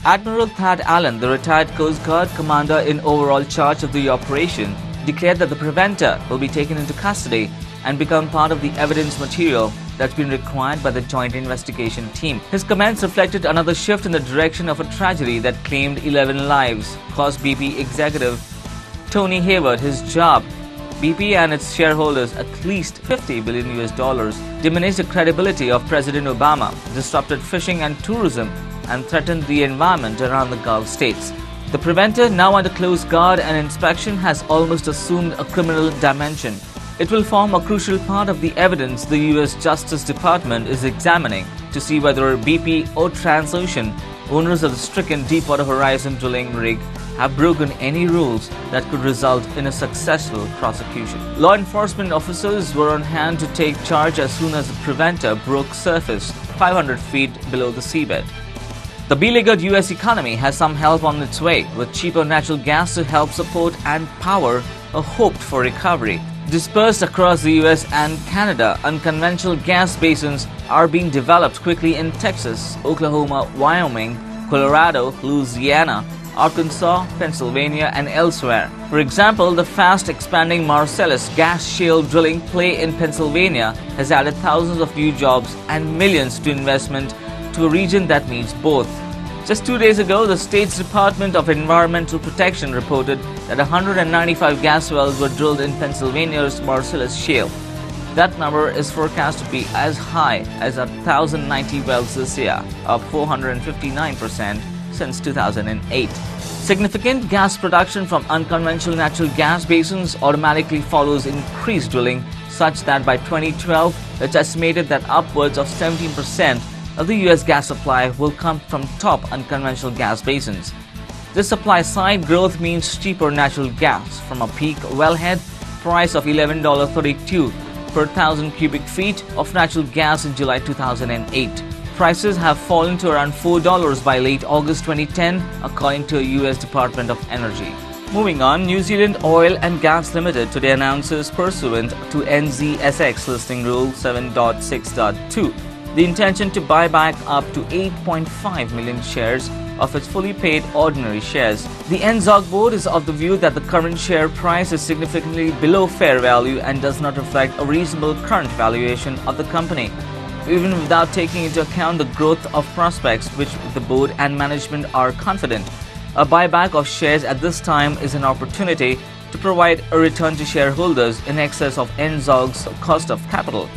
Admiral Thad Allen, the retired Coast Guard commander in overall charge of the operation, declared that the preventer will be taken into custody and become part of the evidence material that's been required by the joint investigation team. His comments reflected another shift in the direction of a tragedy that claimed 11 lives, cost BP executive Tony Hayward his job. BP and its shareholders at least $50 billion, diminished the credibility of President Obama, disrupted fishing and tourism, and threatened the environment around the Gulf states. The preventer, now under close guard and inspection, has almost assumed a criminal dimension. It will form a crucial part of the evidence the U.S. Justice Department is examining to see whether BP or Transocean, owners of the stricken Deepwater Horizon drilling rig, have broken any rules that could result in a successful prosecution. Law enforcement officers were on hand to take charge as soon as the preventer broke surface 500 feet below the seabed. The beleaguered U.S. economy has some help on its way, with cheaper natural gas to help support and power a hoped-for recovery. Dispersed across the U.S. and Canada, unconventional gas basins are being developed quickly in Texas, Oklahoma, Wyoming, Colorado, Louisiana, Arkansas, Pennsylvania, and elsewhere. For example, the fast-expanding Marcellus gas shale drilling play in Pennsylvania has added thousands of new jobs and millions to investment to a region that needs both. Just 2 days ago, the state's Department of Environmental Protection reported that 195 gas wells were drilled in Pennsylvania's Marcellus shale. That number is forecast to be as high as 1,090 wells this year, up 459% since 2008. Significant gas production from unconventional natural gas basins automatically follows increased drilling, such that by 2012, it's estimated that upwards of 17% of the U.S. gas supply will come from top unconventional gas basins. This supply-side growth means cheaper natural gas from a peak wellhead price of $11.32 per thousand cubic feet of natural gas in July 2008. Prices have fallen to around $4 by late August 2010, according to the U.S. Department of Energy. Moving on, New Zealand Oil and Gas Ltd today announces, pursuant to NZSX Listing Rule 7.6.2, the intention to buy back up to 8.5 million shares of its fully paid ordinary shares. The NZOG board is of the view that the current share price is significantly below fair value and does not reflect a reasonable current valuation of the company, even without taking into account the growth of prospects, which the board and management are confident. A buyback of shares at this time is an opportunity to provide a return to shareholders in excess of NZOG's cost of capital.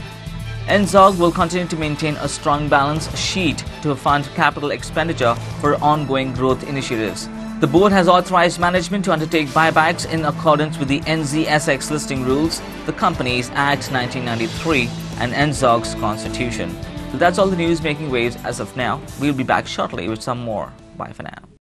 NZOG will continue to maintain a strong balance sheet to fund capital expenditure for ongoing growth initiatives. The board has authorized management to undertake buybacks in accordance with the NZSX Listing Rules, the Companies Act 1993, and NZOG's Constitution. So that's all the news making waves as of now. We'll be back shortly with some more. Bye for now.